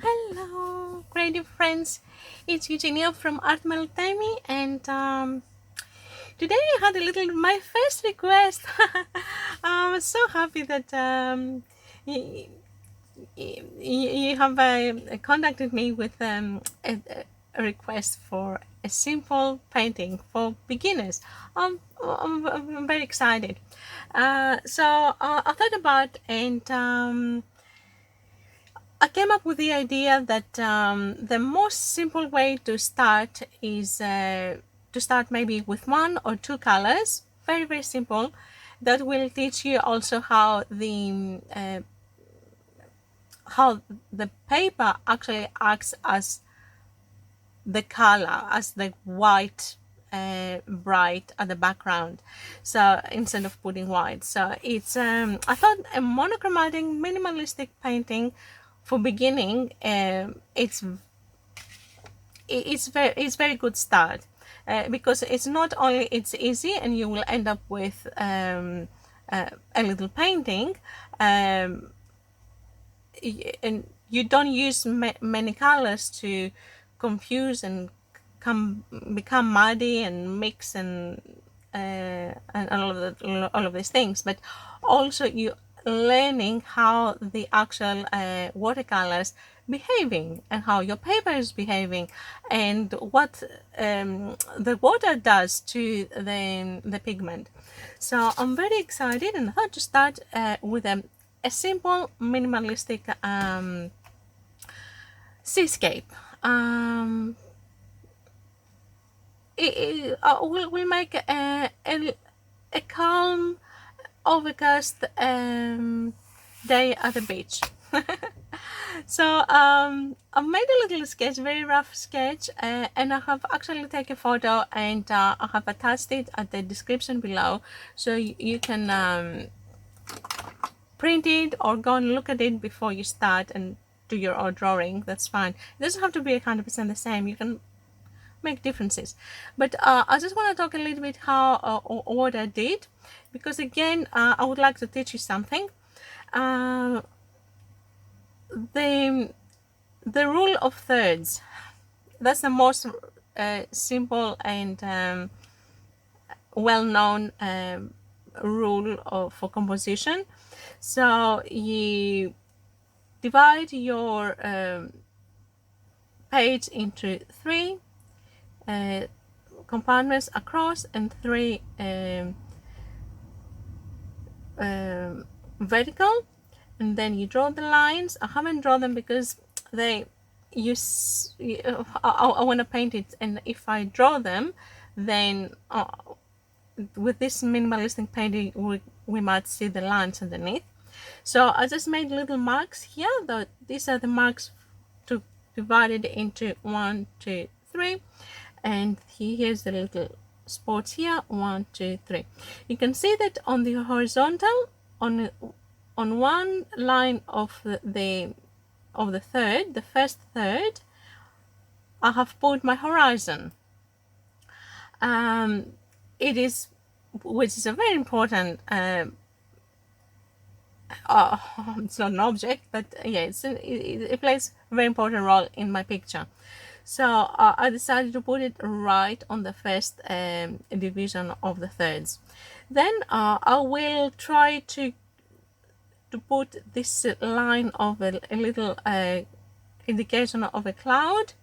Hello, creative friends. It's Eugenia from Art Meltemi, and today I had a little my first request. I'm so happy that you, you have contacted me with a request for a simple painting for beginners. I'm very excited. I thought about and. I came up with the idea that the most simple way to start is to start maybe with one or two colors, very, very simple. That will teach you also how the paper actually acts as the color, as the white bright at the background. So instead of putting white, so it's I thought a monochromatic minimalistic painting for beginning, it's very good start, because it's not only it's easy and you will end up with a little painting, um, and you don't use many colors to confuse and become muddy and mix and all of these things, but also you learning how the actual watercolors behaving and how your paper is behaving and what the water does to the pigment. So I'm very excited and I thought to start with a simple minimalistic seascape. We'll make a calm, overcast day at the beach. So I've made a little sketch, very rough sketch, and I have actually taken a photo and I have attached it at the description below, so you can print it or go and look at it before you start and do your own drawing. That's fine. It doesn't have to be 100% the same. You can make differences, but I just want to talk a little bit how what I did, because again I would like to teach you something. The rule of thirds, that's the most simple and well-known rule for composition. So you divide your page into three compartments across and three vertical, and then you draw the lines. I haven't drawn them because I want to paint it, and if I draw them, then with this minimalistic painting we might see the lines underneath. So I just made little marks here. These are the marks to divide it into 1, 2, 3, and here's the little spots here, 1, 2, 3. You can see that on the horizontal, on one line of the third, the first third, I have put my horizon. It is, which is a very important. It's not an object, but yeah, it plays a very important role in my picture. So I decided to put it right on the first division of the thirds. Then I will try to put this line of a little indication of a cloud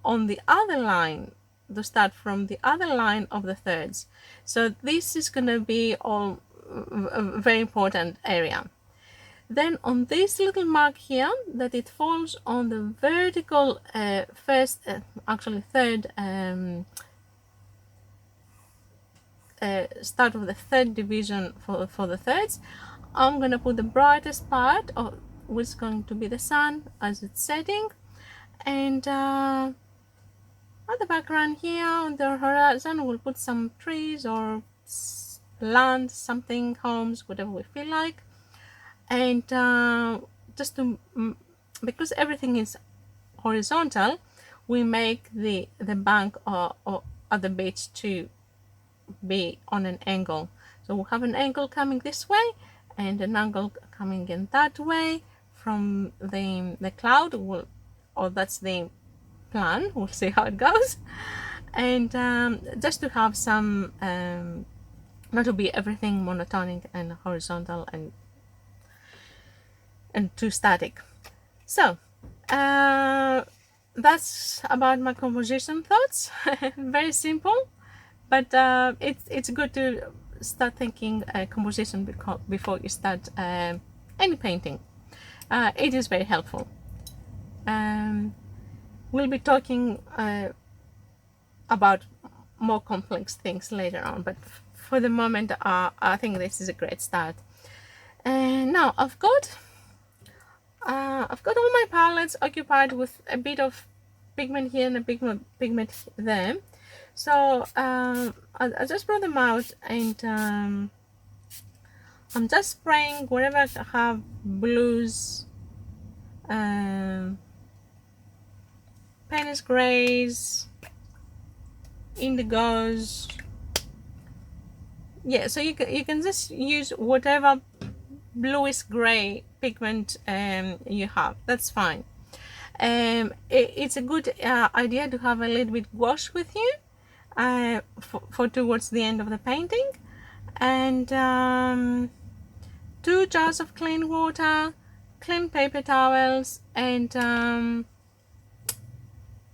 on the other line, to start from the other line of the thirds. So this is going to be all a very important area. Then on this little mark here, that it falls on the vertical first, actually third, start of the third division for the thirds, I'm going to put the brightest part, which is going to be the sun as it's setting, and at the background here on the horizon we'll put some trees or land, something, homes, whatever we feel like. And just to, because everything is horizontal, we make the bank at the beach to be on an angle. So we'll have an angle coming this way and an angle coming in that way from the cloud. or that's the plan. We'll see how it goes. And just to have some, not to be everything monotonic and horizontal and too static. So that's about my composition thoughts. Very simple, but it's good to start thinking composition before you start any painting. It is very helpful. We'll be talking about more complex things later on, but for the moment I think this is a great start. And now I've got all my palettes occupied with a bit of pigment here and a big pigment there. So I just brought them out, and I'm just spraying wherever I have blues, Paynes grays, indigos. Yeah, so you can just use whatever bluish gray pigment you have. That's fine. It's a good idea to have a little bit gouache with you for towards the end of the painting, and 2 jars of clean water, clean paper towels, and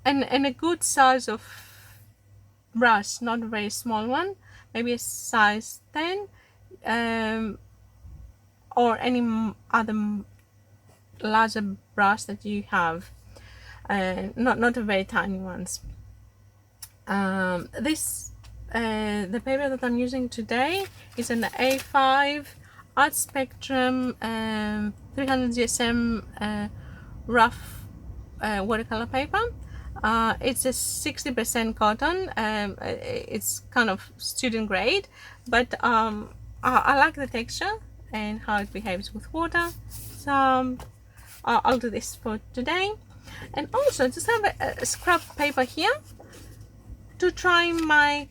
a good size of brush, not a very small one, maybe a size 10, or any other larger brush that you have, not a very tiny ones. The paper that I'm using today is an A5 Art Spectrum 300 GSM rough watercolor paper. It's a 60% cotton. It's kind of student grade, but I like the texture and how it behaves with water. So I'll do this for today. And also just have a scrap paper here to try my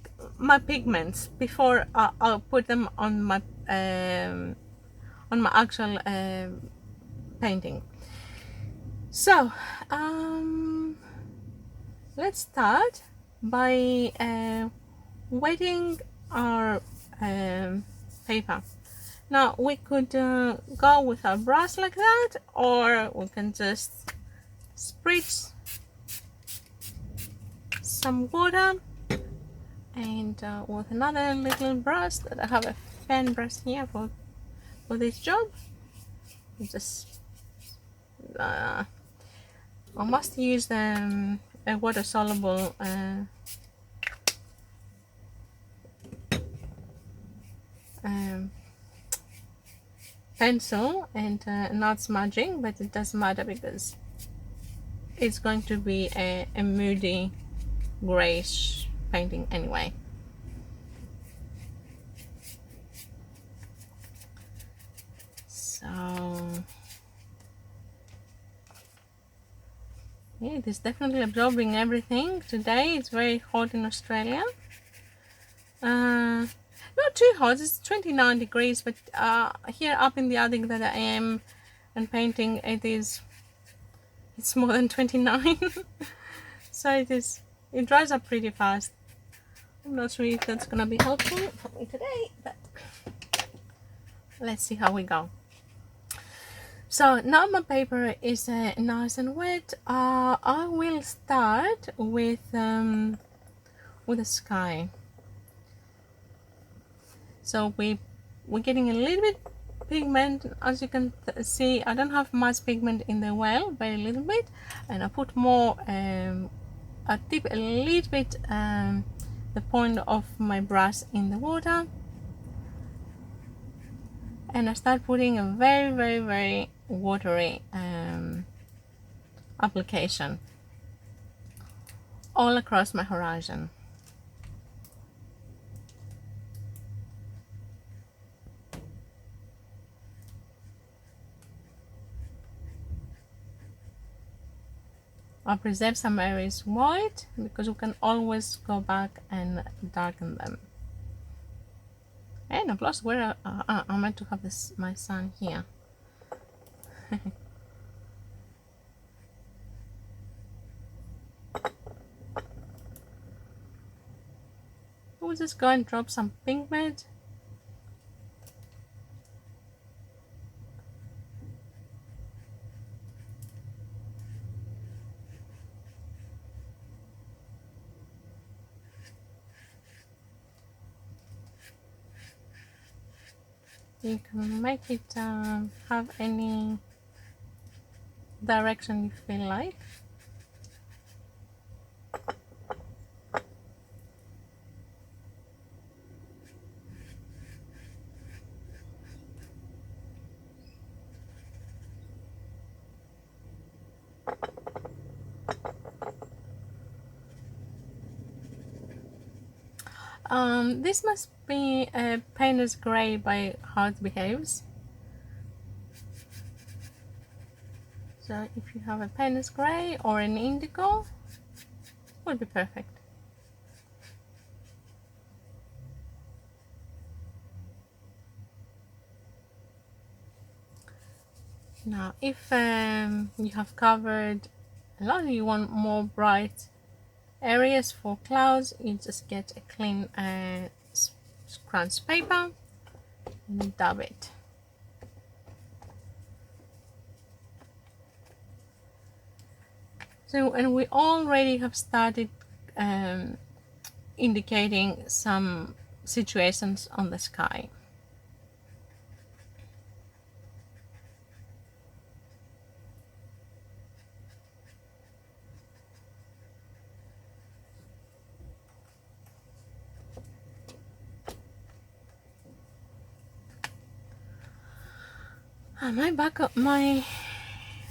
pigments before I'll put them on my actual painting. So let's start by wetting our paper. Now we could go with our brush like that, or we can just spritz some water, and with another little brush that I have, a fan brush here for this job, just I must use a water soluble pencil, and not smudging, but it doesn't matter because it's going to be a moody grayish painting anyway. So yeah, it is definitely absorbing everything today. It's very hot in Australia. Not too hot, it's 29 degrees, but here up in the attic that I am and painting, it's more than 29. So it dries up pretty fast. I'm not sure if that's gonna be helpful for me today, but let's see how we go. So now my paper is nice and wet. I will start with the sky. So we're getting a little bit pigment. As you can see, I don't have much pigment in the well, very little bit, and I put more. I dip a little bit the point of my brush in the water, and I start putting a very, very, very watery application all across my horizon. I'll preserve some areas white because we can always go back and darken them. And I've lost where I meant to have this my sun here. will just go and drop some pigment. You can make it have any direction you feel like. This must be a Paynes Grey by How It Behaves. So if you have a Paynes Grey or an Indigo, would be perfect. Now, if you have covered a lot, you want more bright areas for clouds, you just get a clean scratch paper and dab it. So, and we already have started indicating some situations on the sky. My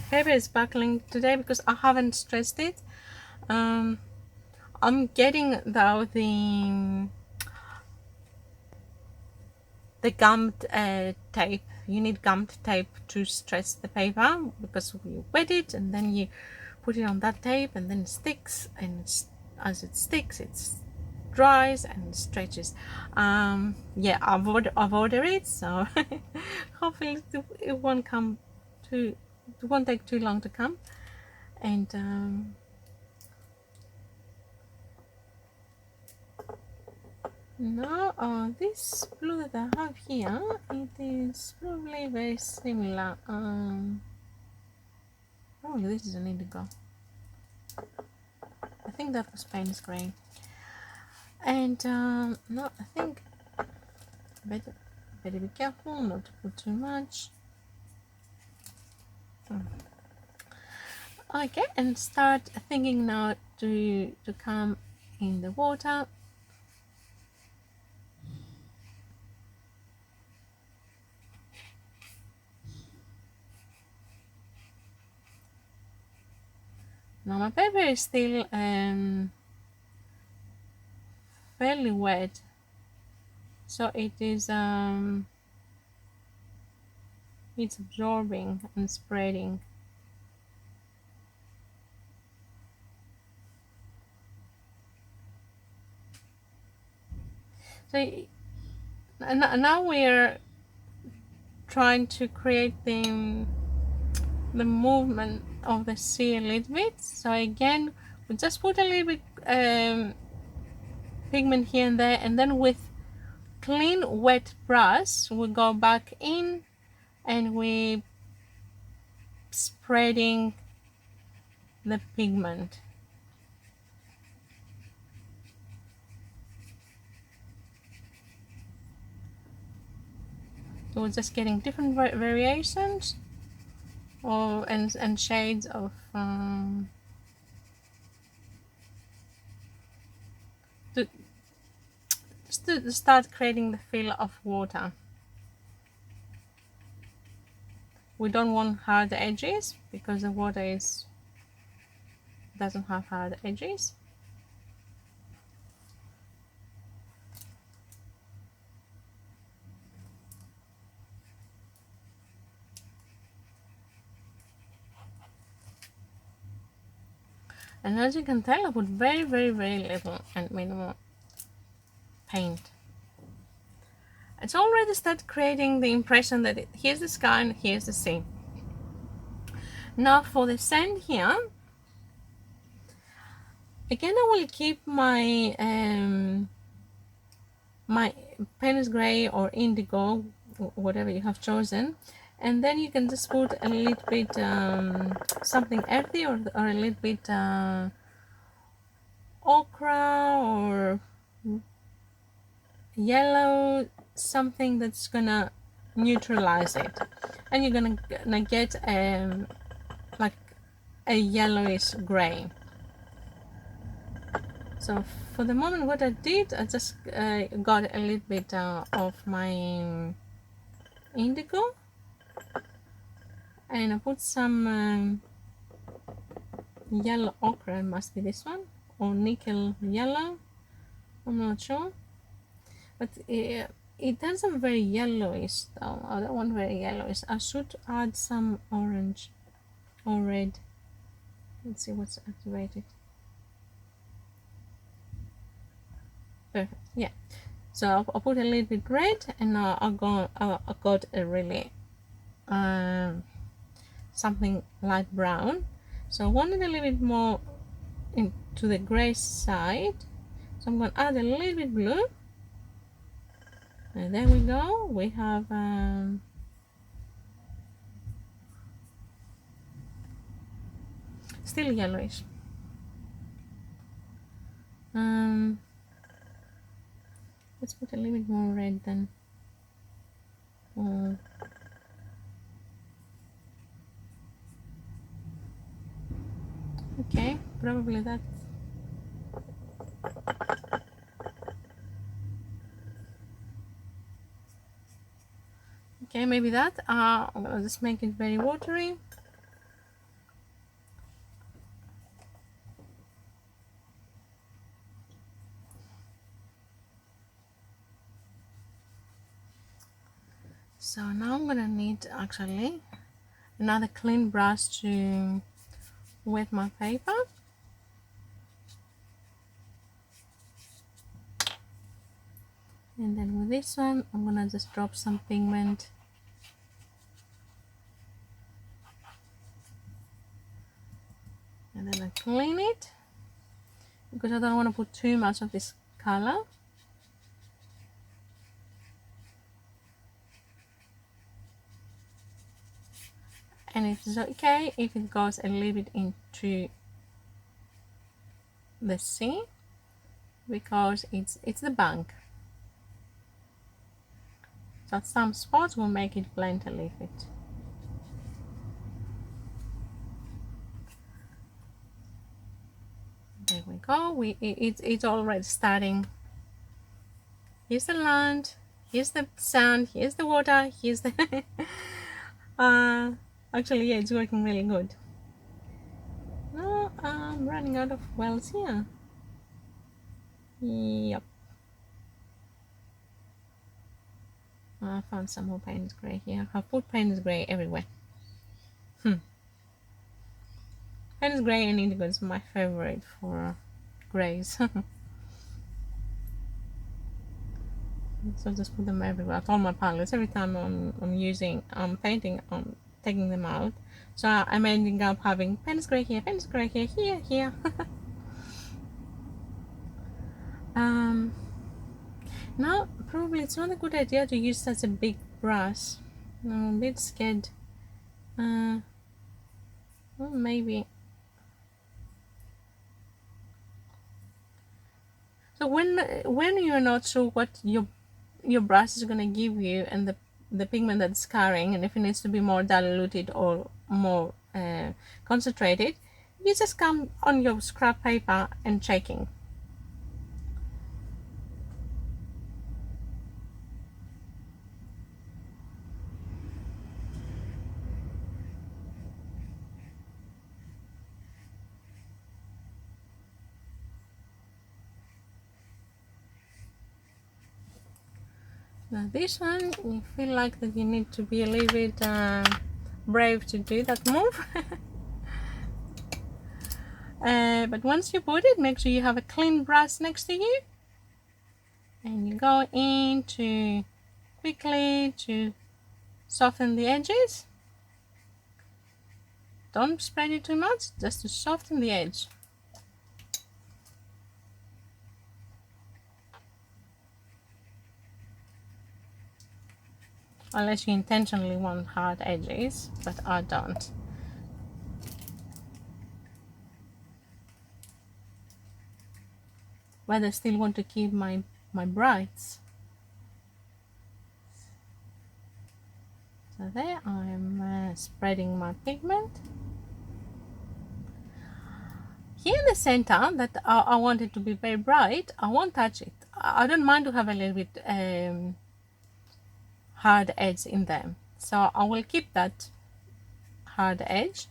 paper is buckling today because I haven't stressed it. I'm getting though the gummed tape. You need gummed tape to stress the paper because you wet it and then you put it on that tape and then it sticks, and as it sticks it dries and stretches. Yeah, I've ordered it, so hopefully it won't come too, it won't take too long to come. And now this blue that I have here, it is probably very similar. Oh, this is an Indigo. I think that was Paynes Grey. And no, I think better be careful not to put too much. Okay, and start thinking now to come in the water. Now my paper is still fairly wet, so it is it's absorbing and spreading. So now we're trying to create the movement of the sea a little bit. So again, we just put a little bit pigment here and there, and then with clean wet brush we go back in and we spreading the pigment. So we're just getting different variations and shades of to start creating the feel of water. We don't want hard edges because the water doesn't have hard edges. And as you can tell, I put very little and minimal paint. It's already started creating the impression that here's the sky and here's the sea. Now for the sand here, again I will keep my my Paynes grey or indigo, whatever you have chosen, and then you can just put a little bit something earthy, or a little bit ochre or yellow, something that's gonna neutralize it, and you're gonna get like a yellowish gray. So for the moment, what I did, I just got a little bit of my indigo, and I put some yellow ochre, must be this one, or nickel yellow, I'm not sure, but it doesn't very yellowish though. I don't want very yellowish. I should add some orange or red. Let's see what's activated. Perfect, yeah. So I'll put a little bit red, and now I got a really something light brown. So I wanted a little bit more into the gray side, so I'm going to add a little bit blue, and there we go. We have still yellowish. Let's put a little bit more red then. Okay, probably that. Okay, maybe that. I'm gonna just make it very watery. So now I'm gonna need actually another clean brush to wet my paper. And then with this one, I'm gonna just drop some pigment. And then I clean it, because I don't want to put too much of this color. And it's okay if it goes a little bit into the sea, because it's the bank. So some spots will make it blend a little bit. There we go. It's already starting. Here's the land, here's the sand, here's the water, here's the actually, yeah, it's working really good. No, I'm running out of wells here. Yep. I found some more Paynes grey here. I've put Paynes grey everywhere. Paynes grey and indigo is my favorite for greys. So just put them everywhere. At all my palettes. Every time I'm painting, I'm taking them out. So I'm ending up having Paynes grey here, Paynes grey here, here. Now probably it's not a good idea to use such a big brush. I'm a bit scared. Well, maybe. So when you're not sure what your brush is gonna give you, and the pigment that's carrying, and if it needs to be more diluted or more concentrated, you just come on your scrap paper and checking. Now this one, you feel like that you need to be a little bit brave to do that move. But once you put it, make sure you have a clean brush next to you, and you go in to quickly to soften the edges. Don't spread it too much, just to soften the edge. unless you intentionally want hard edges, but I don't. But I still want to keep my brights. So there I'm spreading my pigment. Here in the center that I want it to be very bright, I won't touch it. I don't mind to have a little bit hard edge in them. So I will keep that hard edge.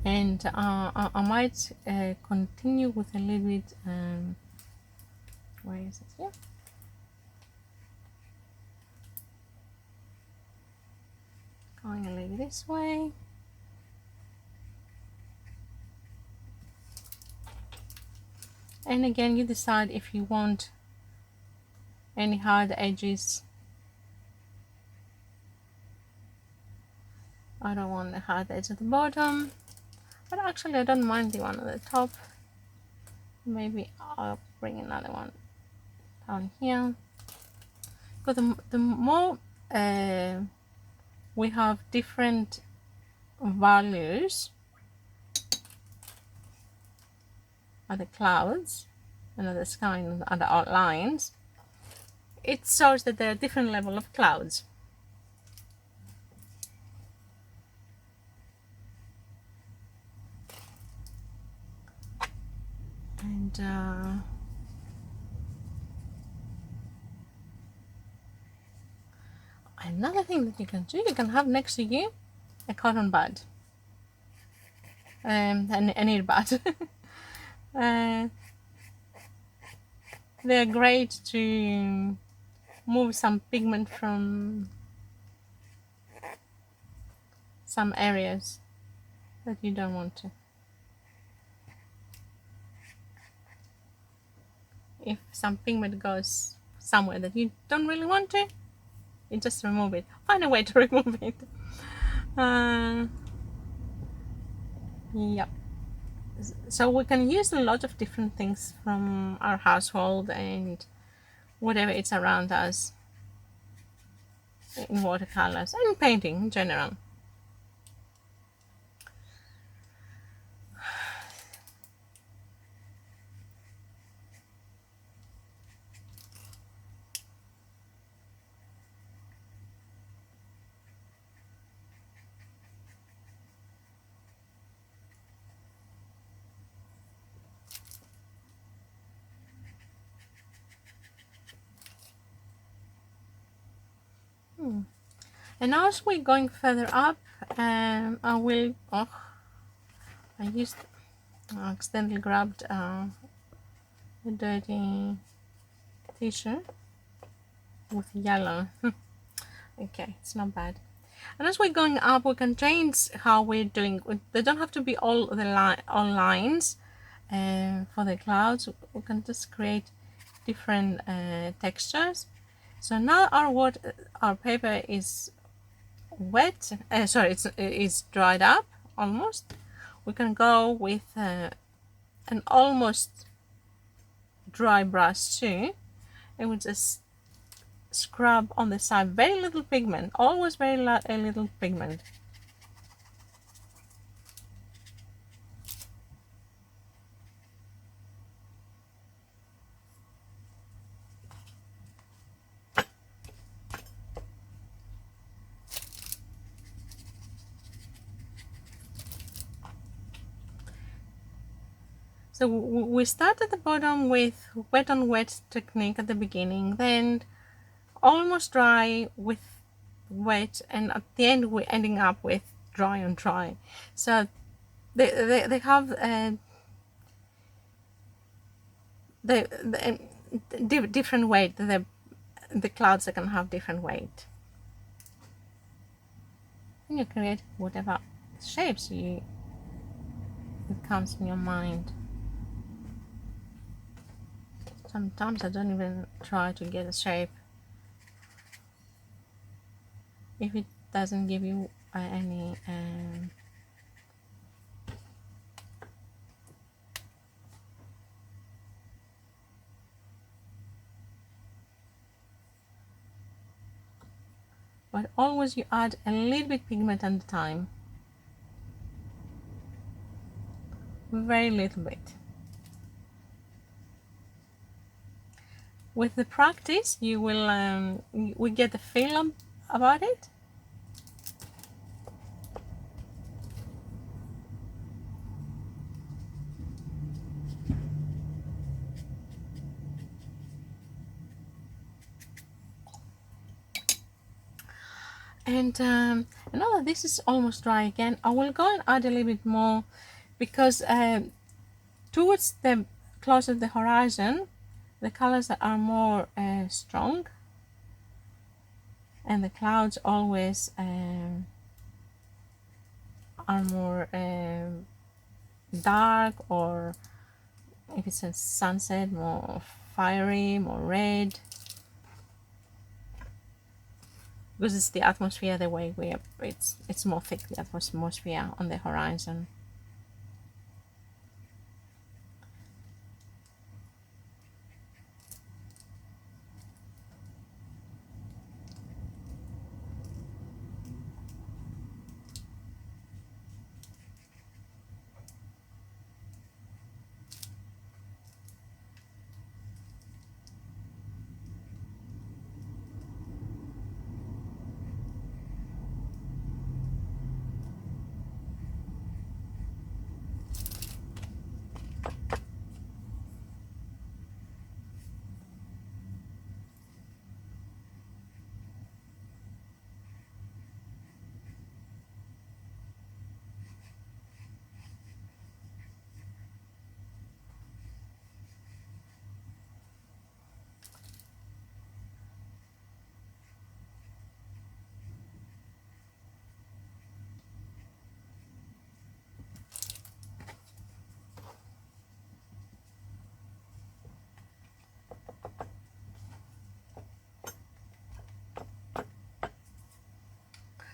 And I might continue with a little bit, where is it here? Going a little this way. And again, you decide if you want any hard edges. I don't want the hard edge at the bottom, but actually I don't mind the one at the top. Maybe I'll bring another one down here, because the more we have different values at the clouds and at the sky and at the outlines, it shows that there are different level of clouds. And another thing that you can do, you can have next to you a cotton bud, an earbud. They're great to move some pigment from some areas that you don't want to. If some pigment goes somewhere that you don't really want to, you just remove it. Find a way to remove it. Yep. So we can use a lot of different things from our household and whatever it's around us in watercolors and painting in general. And now as we're going further up, I will, I accidentally grabbed a dirty tissue with yellow. Okay, it's not bad. And as we're going up, we can change how we're doing. They don't have to be all lines for the clouds. We can just create different textures. So now our paper is wet. Sorry, it's dried up almost. We can go with an almost dry brush too, and we just scrub on the side. Very little pigment, always very little pigment. So we start at the bottom with wet on wet technique at the beginning, then almost dry with wet, and at the end we're ending up with dry on dry. So they have different weight. The clouds can have different weight, and you create whatever shapes it comes in your mind. Sometimes I don't even try to get a shape if it doesn't give you any but always you add a little bit pigment at a time, very little bit. With the practice, you will we get the feel about it. And now that this is almost dry again, I will go and add a little bit more, because towards the closer to the horizon, the colors that are more strong, and the clouds always are more dark, or if it's a sunset, more fiery, more red, because it's the atmosphere, the way it's more thick, the atmosphere on the horizon.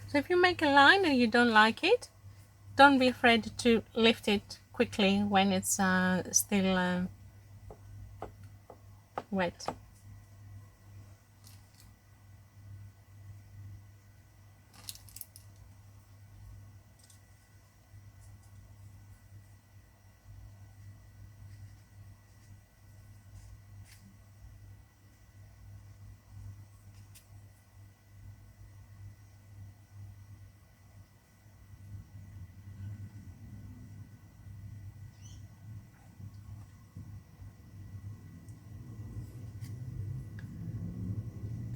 So if you make a line and you don't like it, don't be afraid to lift it quickly when it's still wet.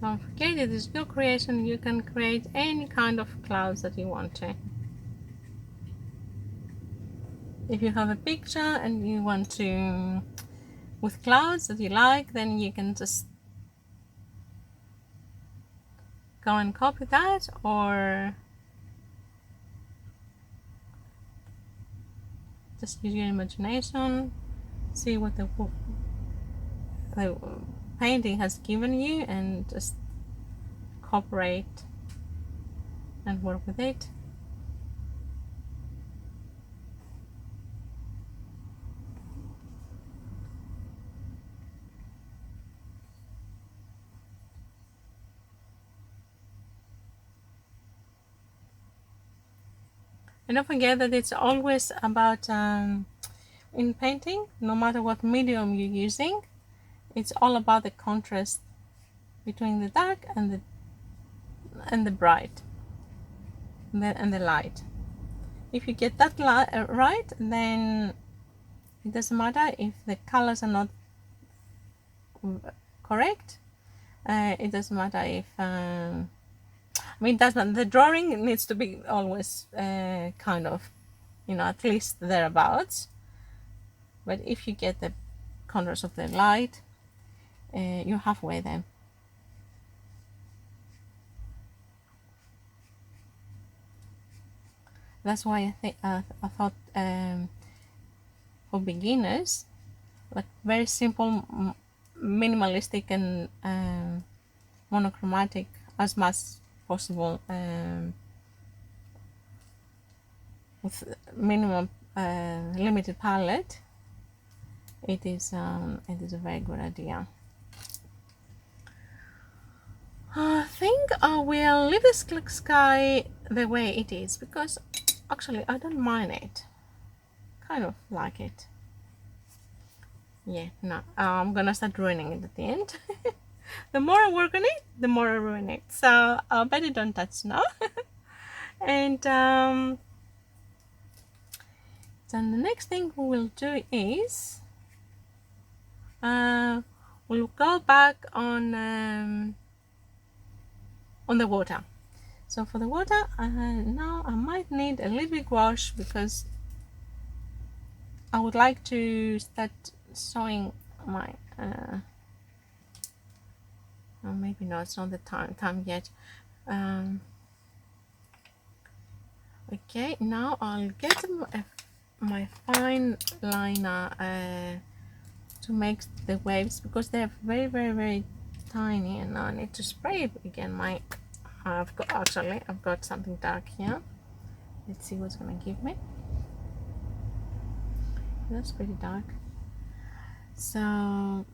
Don't forget, it is your creation. You can create any kind of clouds that you want to. If you have a picture and you want to, with clouds that you like, then you can just go and copy that, or just use your imagination, see what the painting has given you, and just cooperate and work with it. And don't forget that it's always about, in painting, no matter what medium you're using, it's all about the contrast between the dark and the bright, and the light. If you get that right, then it doesn't matter if the colors are not correct. It doesn't matter if I mean, the drawing needs to be always kind of, at least thereabouts. But if you get the contrast of the light, you're halfway there. That's why I thought, for beginners, like very simple, minimalistic and monochromatic as much possible, with minimum limited palette, it is a very good idea. I think I will leave this sky the way it is, because actually I don't mind it. Kind of like it. Yeah, no, I'm gonna start ruining it at the end. The more I work on it, the more I ruin it. So I better don't touch now. And then the next thing we will do is we'll go back on the water. So for the water, now I might need a little bit gouache, because I would like to start showing my oh, maybe not, it's not the time yet. Okay, now I'll get my fine liner to make the waves, because they're very, very, very tiny, and now I need to spray it again. I've got something dark here. Let's see what's gonna give me. That's pretty dark. So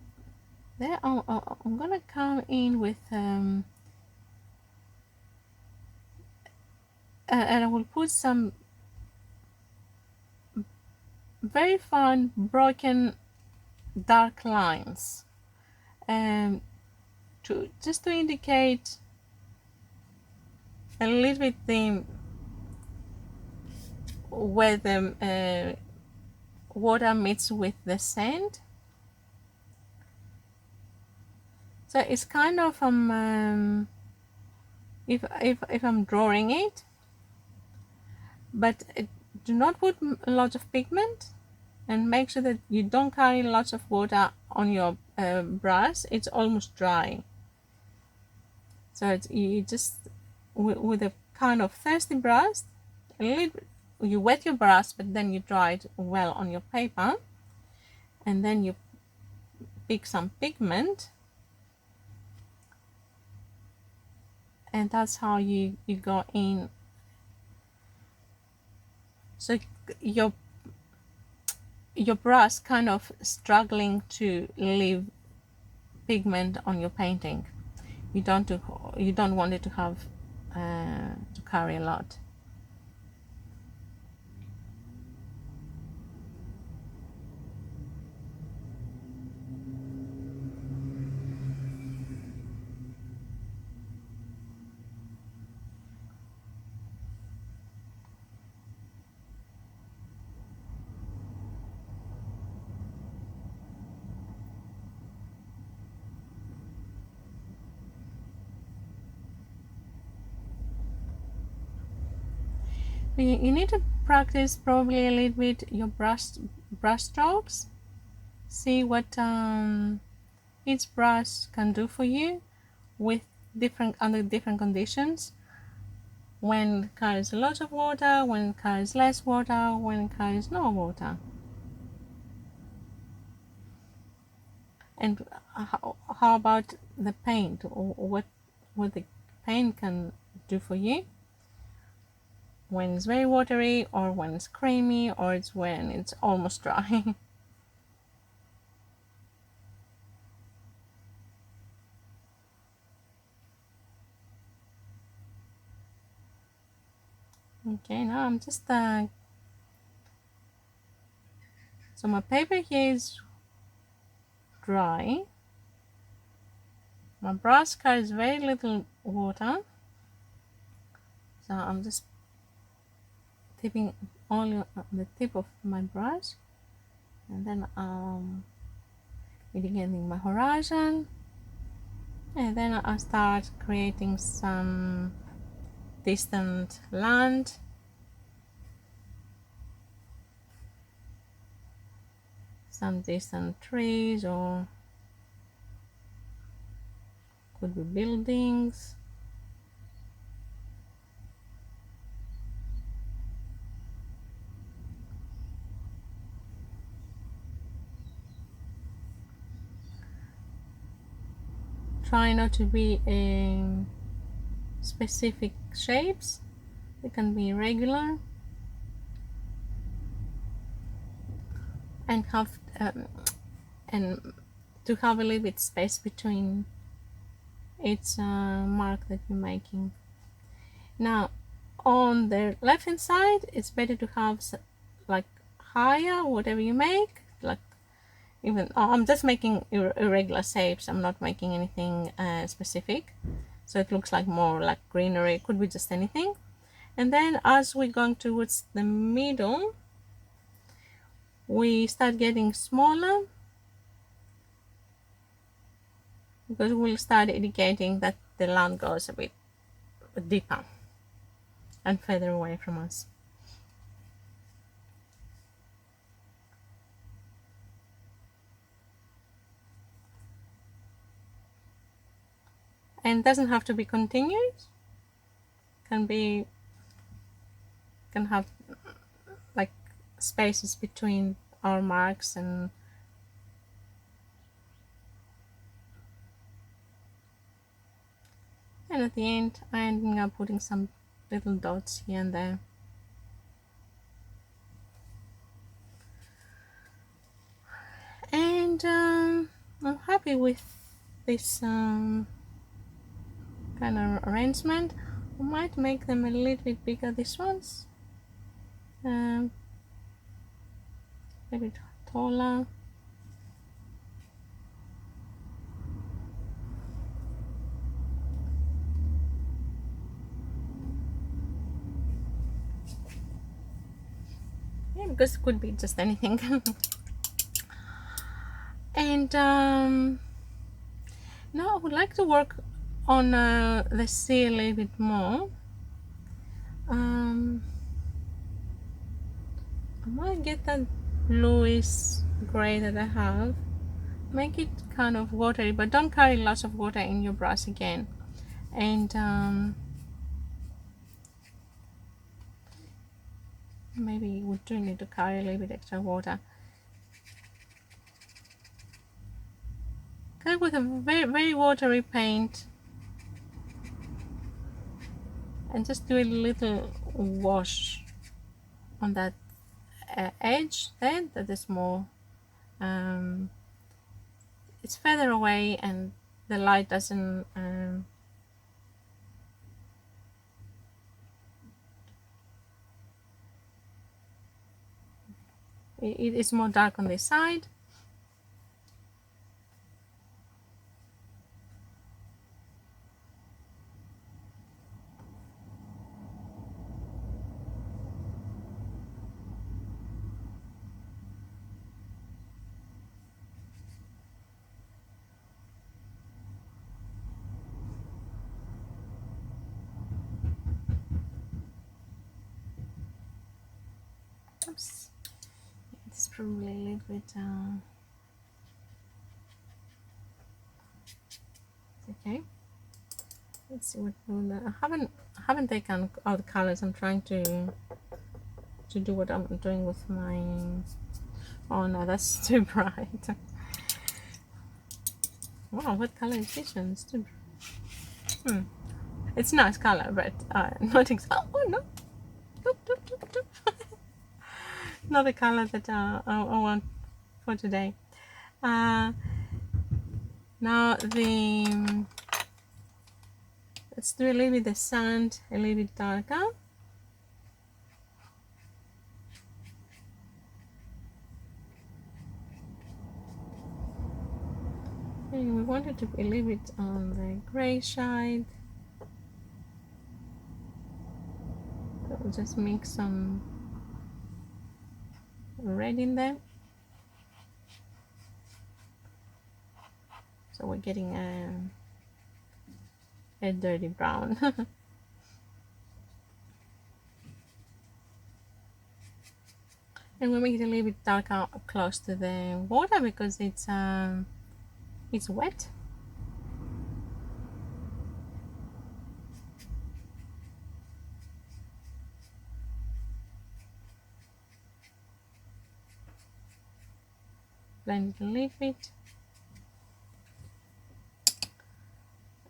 there, I'm gonna come in with and I will put some very fine broken dark lines, to just to indicate a little bit where the water meets with the sand. So it's kind of if I'm drawing it, but do not put a lot of pigment, and make sure that you don't carry lots of water on your brush. It's almost dry, so you just with a kind of thirsty brush, a little, you wet your brush, but then you dry it well on your paper, and then you pick some pigment, and that's how you go in. So your brush kind of struggling to leave pigment on your painting. You don't want it to have to carry a lot. You need to practice probably a little bit your brush strokes. See what each brush can do for you with under different conditions. When it carries a lot of water, when it carries less water, when it carries no water. And how about the paint, or what the paint can do for you when it's very watery, or when it's creamy, or it's when it's almost dry. Okay, now I'm just so my paper here is dry. My brush carries very little water, so I'm just tipping only on the tip of my brush, and then indicating my horizon, and then I'll start creating some distant land, some distant trees, or could be buildings. Try not to be specific shapes. They can be irregular, and have and to have a little bit space between its mark that you're making. Now on the left hand side, it's better to have like higher whatever you make, like even I'm just making irregular shapes. I'm not making anything specific, so it looks like more like greenery. It could be just anything. And then as we're going towards the middle, we start getting smaller, because we'll start indicating that the land goes a bit deeper and further away from us. And it doesn't have to be continuous. Can have like spaces between our marks, and at the end I ended up putting some little dots here and there. And I'm happy with this kind of arrangement. I might make them a little bit bigger, these ones, a bit taller. Yeah, because it could be just anything. And now I would like to work on the sea a little bit more. I might get that bluish gray that I have, make it kind of watery, but don't carry lots of water in your brush again. And maybe we do need to carry a little bit extra water. Go with a very watery paint and just do a little wash on that edge there that is more it's further away and the light doesn't it is more dark on this side. Oops. It's probably a little bit okay. Let's see what I haven't taken out the colors. I'm trying to do what I'm doing with my. Oh no, that's too bright. Wow, what color is this one? It's too. It's a nice color, but not exactly. Oh no! Not the color that I want for today. Now let's do a little bit the sand a little bit darker. And we want it to be a little bit on the gray side. So we'll just mix some red in there. So we're getting a dirty brown. And we'll make it a little bit darker close to the water because it's wet. Blend it a little bit.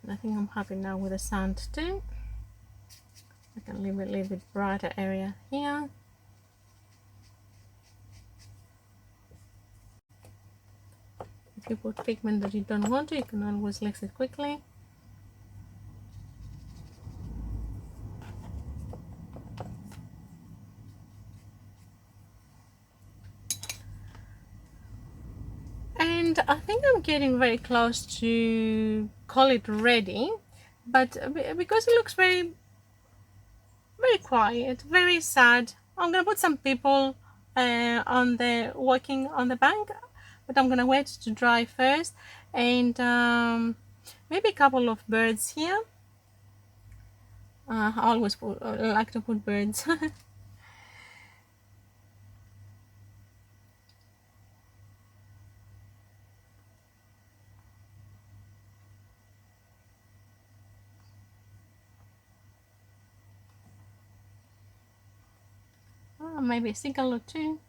And I think I'm happy now with the sand too. I can leave a little bit brighter area here. If you put pigment that you don't want to, you can always mix it quickly. And I think I'm getting very close to call it ready, but because it looks very quiet, very sad, I'm gonna put some people on the walking on the bank, but I'm gonna wait to dry first, and maybe a couple of birds here. I always like to put birds. Maybe a seagull or two.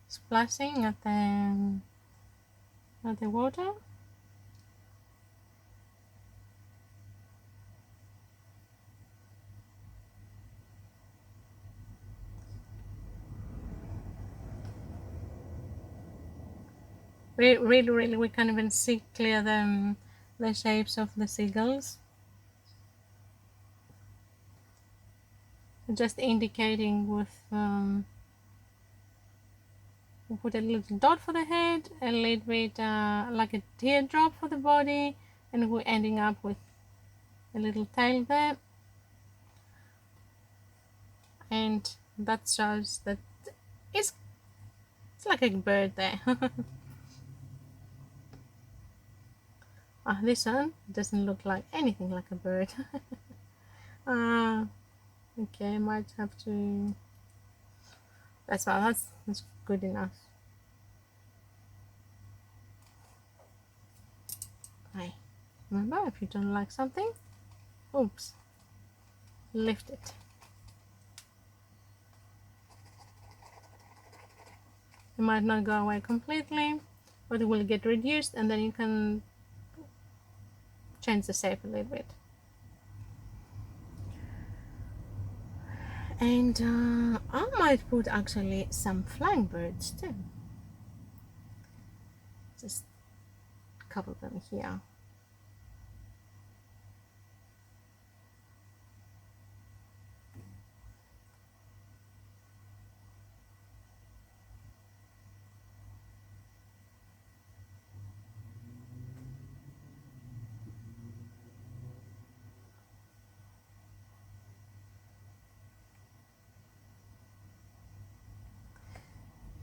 Splashing at the water. Really, we can't even see clear the shapes of the seagulls. Just indicating with we put a little dot for the head, a little bit like a teardrop for the body, and we're ending up with a little tail there. And that shows that it's like a bird there. This one doesn't look like anything like a bird. Okay, I might have to. That's fine. That's good enough. Hey, remember, if you don't like something, oops, lift it. It might not go away completely, but it will get reduced, and then you can change the shape a little bit. And I might put actually some flying birds too. Just a couple of them here.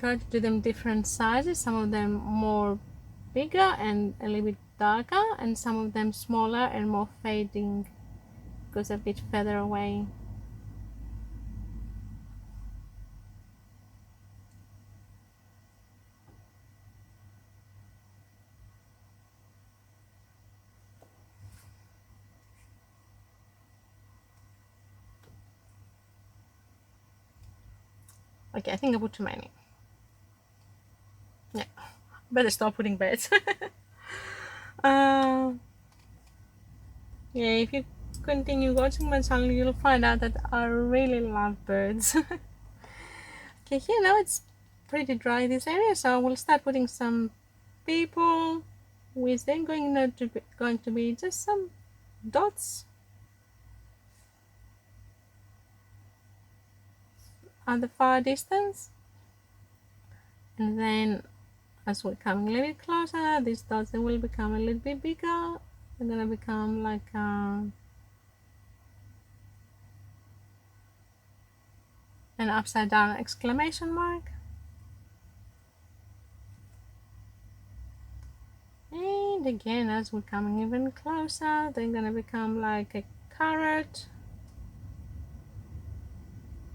Try to do them different sizes, some of them more bigger and a little bit darker, and some of them smaller and more fading because a bit further away. Okay, I think I put too many. Yeah, better stop putting birds. Yeah, if you continue watching my channel, you'll find out that I really love birds. Okay, here now it's pretty dry this area, so I will start putting some people, with then going to be just some dots at the far distance, and then as we're coming a little bit closer, these dots they will become a little bit bigger. They're gonna become like an upside down exclamation mark. And again, as we're coming even closer, they're gonna become like a carrot.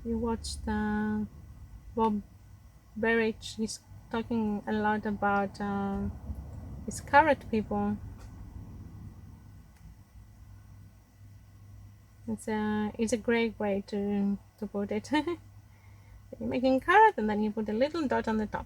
You watched Bob Berich, he's talking a lot about his carrot people. It's a great way to put it. You're making carrot and then you put a little dot on the top.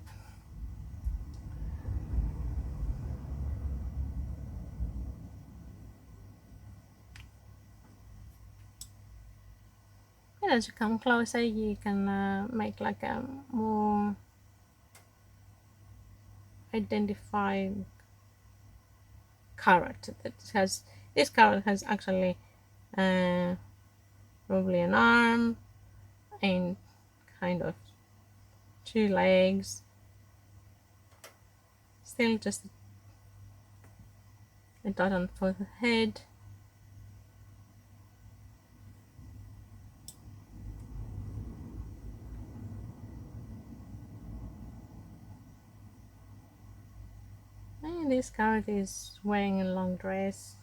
as you come closer, you can make like a more identified carrot. That has this carrot has actually probably an arm and kind of 2 legs. Still just a dot on for the head. And this carrot is wearing a long dress.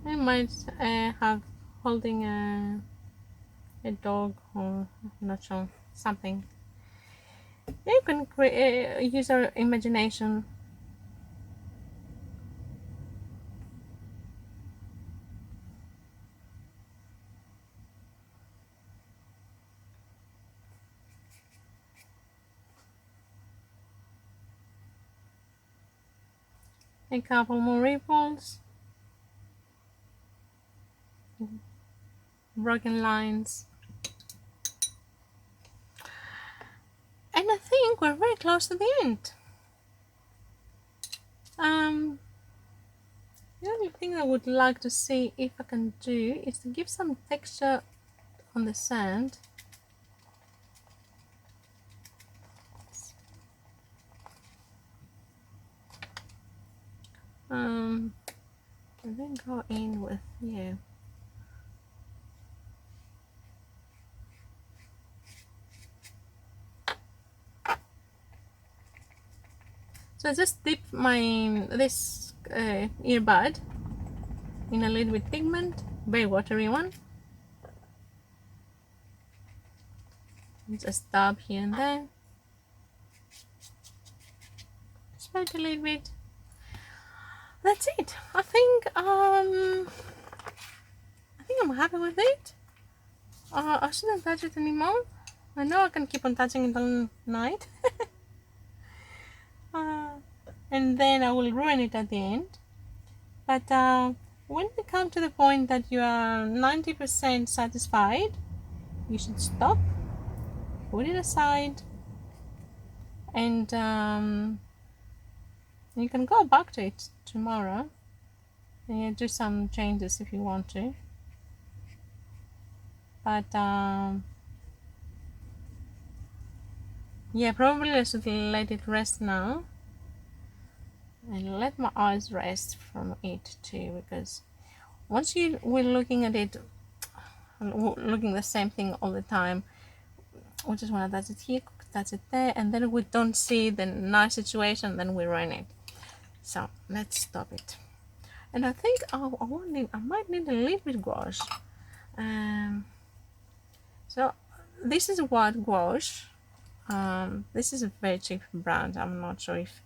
I might have holding a dog, or I'm not sure, something. You can use our imagination. A couple more ripples, broken lines, and I think we're very close to the end. The only thing I would like to see if I can do is to give some texture on the sand. And then go in with so I just dip this earbud in a little bit pigment, very watery one. Just dab here and there. Spread a little bit. That's it. I think I'm happy with it. I shouldn't touch it anymore. I know I can keep on touching it all night. And then I will ruin it at the end. But when you come to the point that you are 90% satisfied, you should stop, put it aside, and you can go back to it tomorrow and do some changes if you want to. But yeah, probably I should let it rest now and let my eyes rest from it too, because once we're looking at it, looking the same thing all the time, we just want to touch it here, touch it there, and then we don't see the nice situation, then we ruin it. So let's stop it. And I think I might need a little bit gouache. So this is white gouache. This is a very cheap brand. I'm not sure if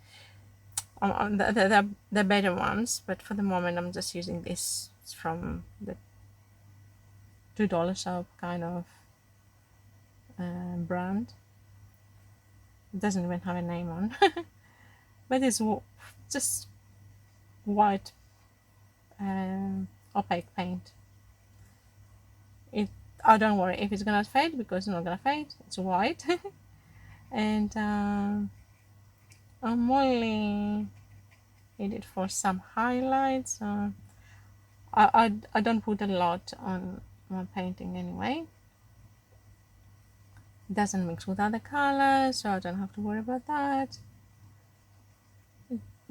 the better ones, but for the moment I'm just using this. It's from the $2 shop kind of brand. It doesn't even have a name on, but it's just white opaque paint. Don't worry if it's gonna fade, because it's not gonna fade. It's white. And I'm only need it for some highlights. I don't put a lot on my painting anyway. It doesn't mix with other colors, so I don't have to worry about that.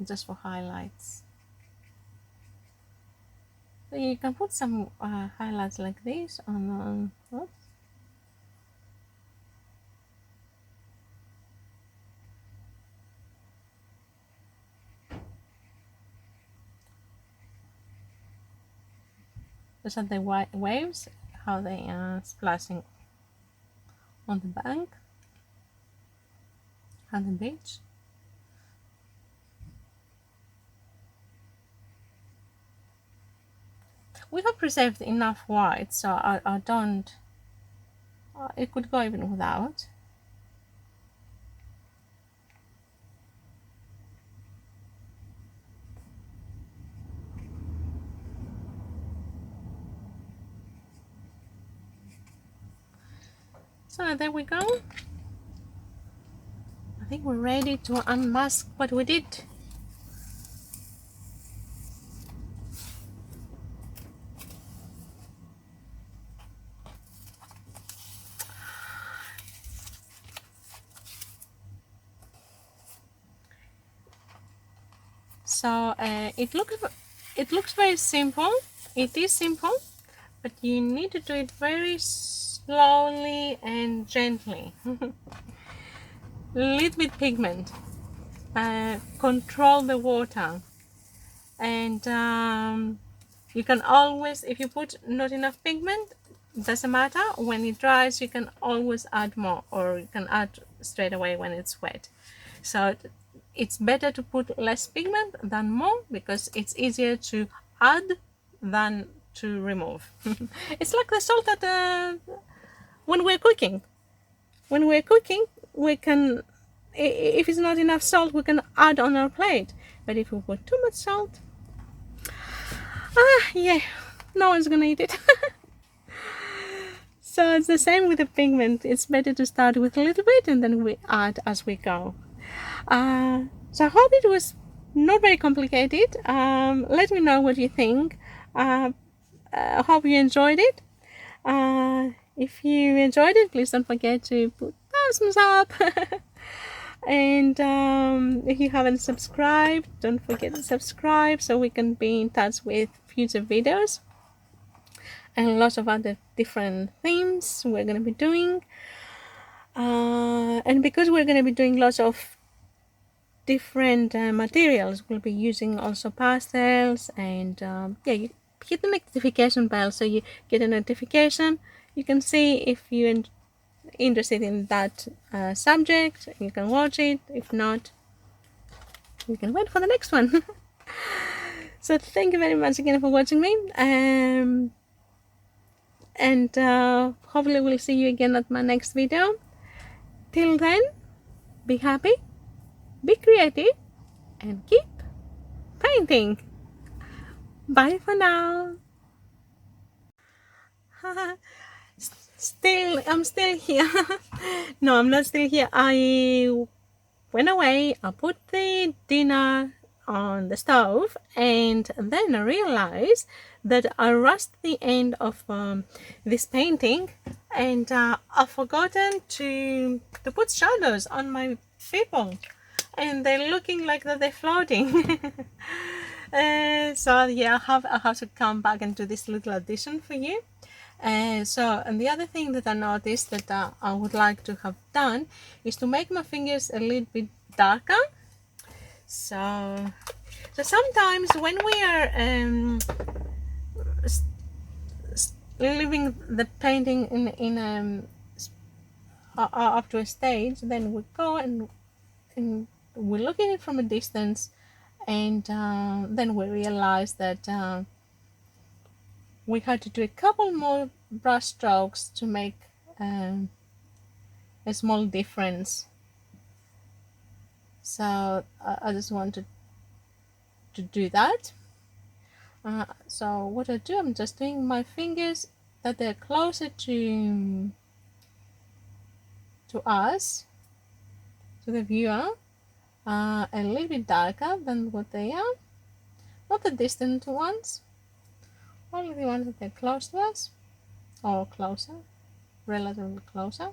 Just for highlights. So you can put some highlights like this on oops. Those are the white waves, how they are splashing on the bank, on the beach. We have preserved enough white, so I don't, it could go even without. So there we go. I think we're ready to unmask what we did. So it looks very simple. It is simple, but you need to do it very slowly and gently. Little bit pigment, control the water, and you can always, if you put not enough pigment, doesn't matter, when it dries you can always add more, or you can add straight away when it's wet. So it's better to put less pigment than more, because it's easier to add than to remove. It's like the salt that when we're cooking we can, if it's not enough salt, we can add on our plate, but if we put too much salt, yeah, no one's gonna eat it. So it's the same with the pigment. It's better to start with a little bit and then we add as we go. So I hope it was not very complicated. Let me know what you think. I hope you enjoyed it. If you enjoyed it, please don't forget to put thumbs up. And if you haven't subscribed, don't forget to subscribe so we can be in touch with future videos and lots of other different themes we're going to be doing. And because we're going to be doing lots of different materials, we'll be using also pastels, and yeah, you hit the notification bell so you get a notification. You can see if you're interested in that subject, you can watch it. If not, you can wait for the next one. So thank you very much again for watching me, and hopefully we'll see you again at my next video. Till then, be happy, be creative, and keep painting. Bye for now. I'm still here. No, I'm not still here. I went away. I put the dinner on the stove, and then I realized that I rushed the end of this painting, and I've forgotten to put shadows on my people, and they're looking like that they're floating. So yeah, I have to come back and do this little addition for you. And the other thing that I noticed that I would like to have done is to make my fingers a little bit darker. So sometimes when we are leaving the painting in up to a stage, then we go and we look at it from a distance, and then we realize that we had to do a couple more brush strokes to make a small difference. So I just wanted to do that. So what I do, I'm just doing my fingers that they're closer to us, to the viewer, a little bit darker than what they are, not the distant ones, only the ones that they're close to us, or closer, relatively closer.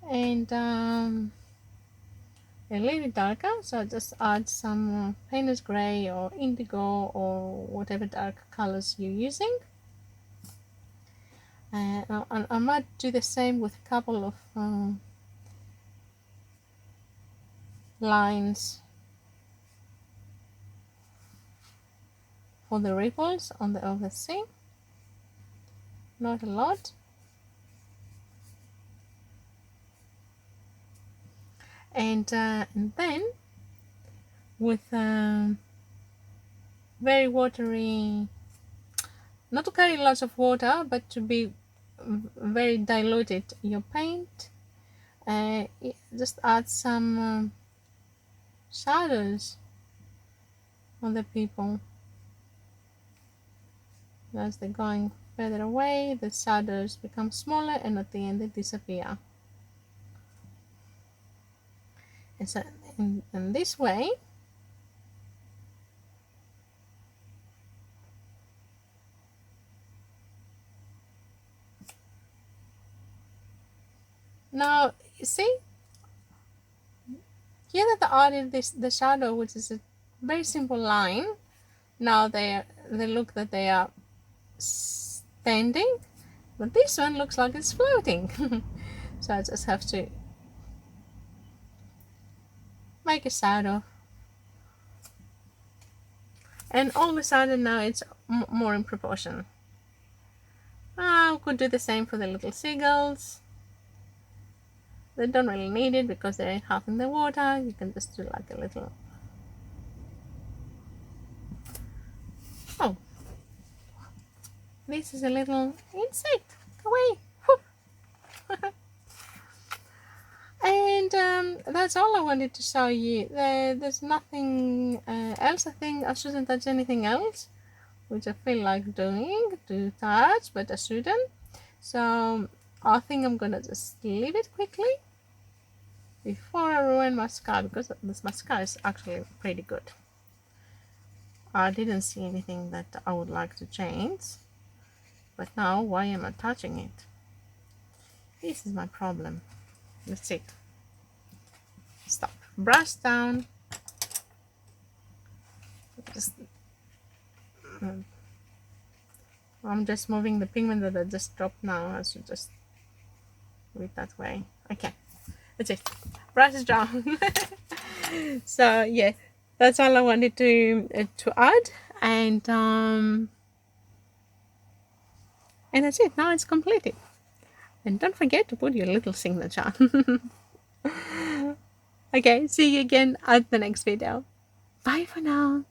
And a little bit darker, so just add some Paynes gray or indigo or whatever dark colors you're using. I might do the same with a couple of lines for the ripples on the sea. Not a lot. And then with very watery, not to carry lots of water, but to be very diluted your paint. Just add some shadows on the people. As they're going further away, the shadows become smaller, and at the end they disappear. And so in this way, now you see here that I added the shadow, which is a very simple line. Now they look that they are standing, but this one looks like it's floating. So I just have to make a shadow, and all of a sudden now it's more in proportion. I could do the same for the little seagulls. They don't really need it because they're half in the water. You can just do like a little. Oh, this is a little insect. Go away. And that's all I wanted to show you. There's nothing else. I think I shouldn't touch anything else, which I feel like doing to touch, but I shouldn't. So I think I'm gonna just leave it quickly before I ruin my scar, because this mascara is actually pretty good. I didn't see anything that I would like to change, but now why am I touching it? This is my problem. Let's see. Stop. Brush down. I'm just moving the pigment that I just dropped now. I should just do it that way. Okay, that's it. Brush is down. So yeah, that's all I wanted to add, and that's it. Now it's completed. And don't forget to put your little signature. Okay, see you again at the next video. Bye for now.